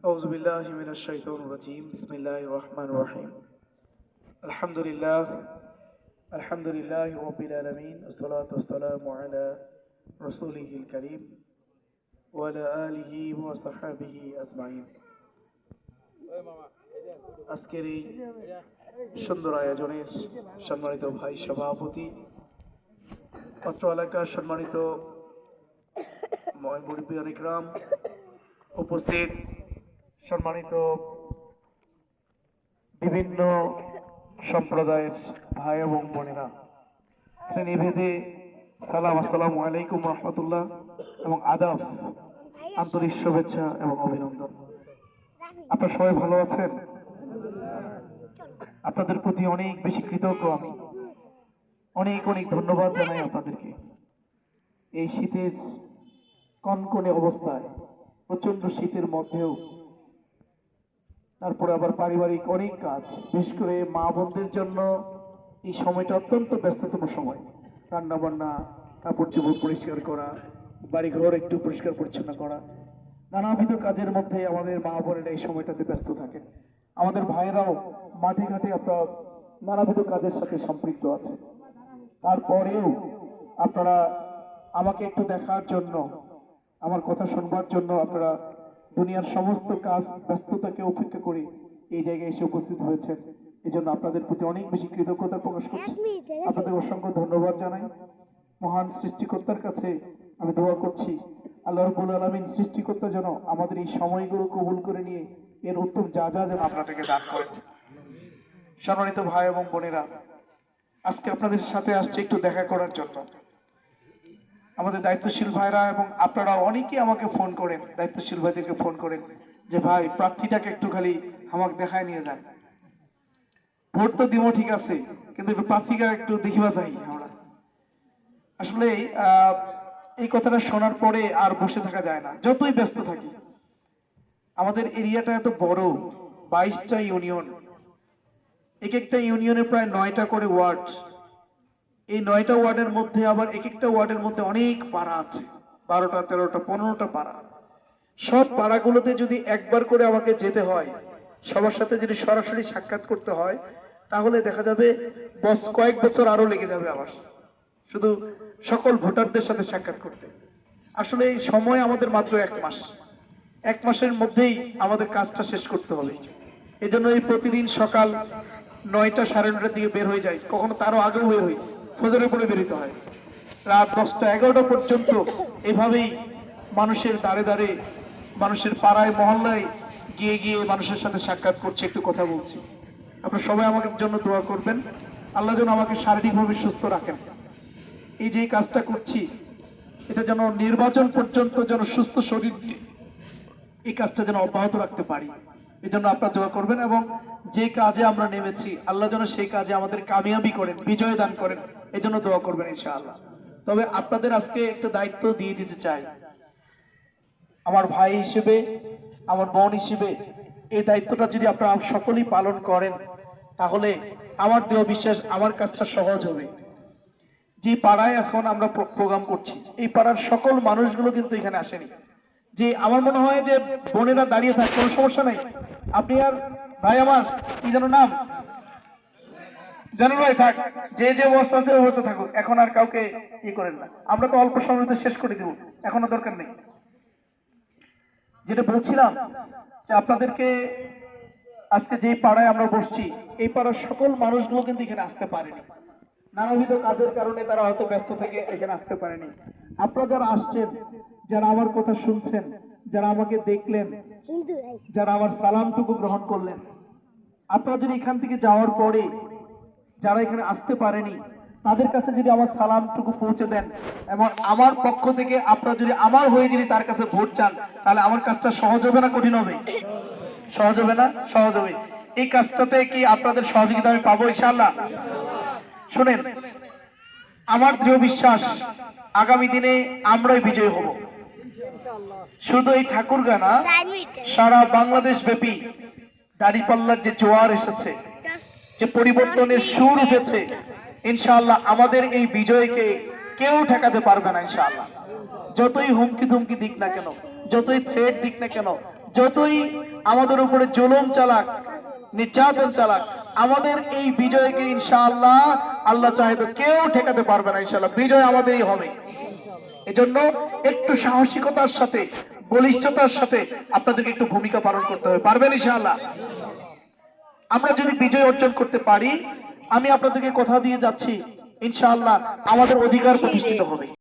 أعوذ بالله من الشيطان الرجيم بسم الله الرحمن الرحيم الحمد لله رب العالمين والصلاة والسلام على رسوله الكريم وعلى آله وصحبه أجمعين আজকের এই সুন্দর আয়োজনের সম্মানিত ভাই সভাপতি অত্র এলাকার সম্মানিত মুরব্বী ইকরাম উপস্থিত সম্মানিত বিভিন্ন সম্প্রদায়ের ভাই এবং বোনেরা শ্রেণীভেদে সালাম আসসালামু আলাইকুম রহমতুল্লাহ এবং আদাব আন্তরিক শুভেচ্ছা এবং অভিনন্দন। আপনারা সবাই ভালো আছেন? আপনাদের প্রতি অনেক বেশি কৃতজ্ঞ আমি, অনেক অনেক ধন্যবাদ জানাই আপনাদেরকে। এই শীতের কনকনে অবস্থায় প্রচন্ড শীতের মধ্যেও তারপরে আবার পারিবারিক অনেক কাজ, বিশেষ করে মা বোনদের জন্য এই সময়টা অত্যন্ত ব্যস্ততম সময়। রান্না বান্না, কাপড় চোপড় পরিষ্কার করা, বাড়িঘর একটু পরিষ্কার পরিচ্ছন্ন করা, নানাবিধ কাজের মধ্যে আমাদের মা বোনেরা এই সময়টাতে ব্যস্ত থাকে। আমাদের ভাইয়েরাও মাঠে ঘাটে আপনার নানাবিধ কাজের সাথে সম্পৃক্ত আছে। তারপরেও আপনারা আমাকে একটু দেখার জন্য, আমার কথা শুনবার জন্য আপনারা দুনিয়ার সমস্ত কাজ ব্যস্ততাকে উপেক্ষা করে এই জায়গায় এসে উপস্থিত হয়েছেন। এই জন্য আপনাদের প্রতি অনেক বেশি কৃতজ্ঞতা প্রকাশ করছি। আপনাদের অসংখ্য ধন্যবাদ জানাই। মহান সৃষ্টিকর্তার কাছে আমি দোয়া করছি আল্লাহ রাব্বুল আলামিন সৃষ্টিকর্তা যেন আমাদের এই সময়গুলো কবুল করে নিয়ে এর উত্তম যা যা যেন আপনাদেরকে দান করেন। সম্মানিত ভাই এবং বোনেরা, আজকে আপনাদের সাথে আসছে একটু দেখা করার জন্য। আমাদের দায়িত্বশীল ভাইরা এবং আপনারা অনেকেই আমাকে ফোন করেন, দায়িত্বশীল ভাইদেরকে ফোন করেন যে ভাই প্রার্থীটাকে একটু খালি আমাকে দেখায় নিয়ে যান। ভোট তো দিব ঠিক আছে, কিন্তু প্রার্থীকে একটু দেখিবা যাই। আমরা আসলে এই কথাটা শোনার পরে আর বসে থাকা যায় না, যতই ব্যস্ত থাকি। আমাদের এরিয়াটা এত বড়, 22টা ইউনিয়ন, এক একটা ইউনিয়নে প্রায় 9টা করে ওয়ার্ড। এই 9টা ওয়ার্ডের মধ্যে আবার এক একটা ওয়ার্ডের মধ্যে অনেক পাড়া আছে, 12টা 13টা 15টা পাড়া। সব পাড়াগুলোতে যদি একবার করে আমাকে যেতে হয়, সবার সাথে যদি সরাসরি সাক্ষাৎ করতে হয়, তাহলে দেখা যাবে কয়েক বছর আরো লেগে যাবে আমার শুধু সকল ভোটারদের সাথে সাক্ষাৎ করতে। আসলে এই সময় আমাদের মাত্র 1 মাস, 1 মাসের মধ্যেই আমাদের কাজটা শেষ করতে হবে। এই জন্য এই প্রতিদিন সকাল 9টা 9:30 দিকে বের হয়ে যায়, কখনো তারও আগেও বের হই, ফজরের পরে বেরোতে হয়। রাত 10টা 11টা পর্যন্ত এভাবেই মানুষের দাঁড়ে দাঁড়ে, মানুষের পাড়ায় মহল্লায় গিয়ে গিয়ে মানুষের সাথে সাক্ষাৎ করছে, একটু কথা বলছি। আপনারা সবাই আমাকে জন্য দোয়া করবেন, আল্লাহ যেন আমাকে শারীরিকভাবে সুস্থ রাখেন। এই যে কাজটা করছি এটা যেন নির্বাচন পর্যন্ত যেন সুস্থ শরীর এই কাজটা যেন অব্যাহত রাখতে পারি, এই জন্য আপনারা দোয়া করবেন। এবং যে কাজে আমরা নেমেছি আল্লাহ যেন সেই কাজে আমাদের কামিয়াবি করেন, বিজয় দান করেন, এই জন্য দোয়া করবেন ইনশাআল্লাহ। তবে আপনাদের আজকে একটা দায়িত্ব দিয়ে দিতে চাই, আমার ভাই হিসেবে, আমার বোন হিসেবে। এই দায়িত্বটা যদি আপনারা সকলেই পালন করেন, তাহলে আমার দৃঢ় বিশ্বাস আমার কাজটা সহজ হবে। যে পাড়ায় এখন আমরা প্রোগ্রাম করছি, এই পাড়ার সকল মানুষগুলো কিন্তু এখানে আসেনি। যে আমার মনে হয় যে বোনেরা দাঁড়িয়ে থাক, কোনো সমস্যা নেই। আপনি আর ভাই আমার কি যেন নাম, জানুন ভাই, থাক, যে যে অবস্থা আছে অবস্থা থাকুক, এখন আর কাউকে করেন না। আমরা তো অল্প সময় শেষ করে দিব, এখনো দরকার নেই। যেটা বলছিলাম যে আপনাদেরকে আজকে যে পাড়ায় আমরা বসছি, এই পাড়ার সকল মানুষগুলো কিন্তু এখানে আসতে পারেনি, নানাবিধ কাজের কারণে তারা হয়তো ব্যস্ত থেকে এখানে আসতে পারেনি। আপনারা যারা আসছেন, যারা আমার কথা শুনছেন, যারা আমাকে দেখলেন, যারা আমার সালামটুকু গ্রহণ করলেন, আপনারা যদি এখান থেকে যাওয়ার পরে যারা এখানে আসতে পারেনি তাদের কাছে যদি আমার সালামটুকু পৌঁছে দেন, এবং আমার পক্ষ থেকে আপনারা যদি আমার হয়ে যদি তার কাছে ভোট চান, তাহলে আমার কাজটা সহজ হবে না কঠিন হবে? সহজ হবে না? সহজ হবে। এই কাজটাতে কি আপনাদের সহযোগিতা আমি পাবো ইনশাআল্লাহ? শুনেন, আমার দৃঢ় বিশ্বাস আগামী দিনে আমরাই বিজয়ী হব। শুধু এই ঠাকুরগাঁ না, সারা বাংলাদেশ ব্যাপী দাঁড়িপাল্লার যে জোয়ার এসেছে, যে পরিবর্তনের সুর উঠেছে, ইনশাআল্লাহ আমাদের এই বিজয়কে কেউ ঠেকাতে পারবে না ইনশাআল্লাহ। যতই হুমকি ধুমকি দিক না কেন, যতই থ্রেট দিক না কেন, যতই আমাদের উপরে জুলুম চালাক, নির্যাতন চালাক, আমাদের এই বিজয়কে ইনশাআল্লাহ আল্লাহ চাহে তো কেউ ঠেকাতে পারবে না। ইনশাআল্লাহ বিজয় আমাদেরই হবে। এজন্য একটু সাহসিকতার সাথে, বলিষ্ঠতার সাথে আপনাদেরকে একটু ভূমিকা পালন করতে হবে। পারবেন ইনশাআল্লাহ? আমরা যদি বিজয় অর্জন করতে পারি, আমি আপনাদেরকে কথা দিয়ে যাচ্ছি, ইনশাআল্লাহ আমাদের অধিকার প্রতিষ্ঠিত হবে।